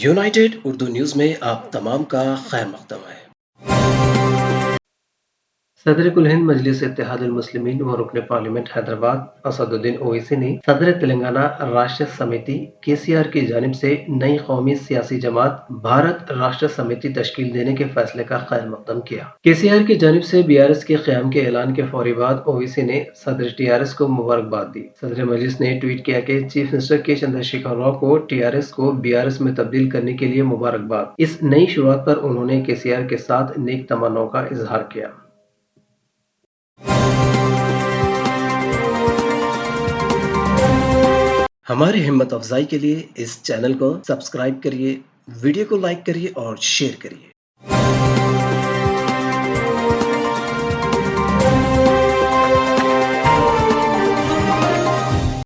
United Urdu news में आप तमाम का खैर मकदम है। सदर कुल हिंद मजलिस इत्तेहादुल मुस्लिमीन व रुकन पार्लियामेंट हैदराबाद असदुद्दीन ओवैसी ने सदर तेलंगाना राष्ट्र समिति KCR की जानिब से नई कौमी सियासी जमात भारत राष्ट्र समिति तश्कील देने के फैसले का खैर मकदम किया। KCR की जानिब से BRS के क़याम के ऐलान के फौरी बाद ओवैसी ने सदर TRS को मुबारकबाद दी। सदर मजलिस ने ट्वीट किया कि चीफ मिनिस्टर के चंद्रशेखर राव को TRS को BRS में तब्दील करने के लिए मुबारकबाद। इस नई शुरुआत पर उन्होंने KCR के साथ नेक तमन्नाओं का इजहार किया। हमारी हिम्मत अफजाई के लिए इस चैनल को सब्सक्राइब करिए, वीडियो को लाइक करिए और शेयर करिए।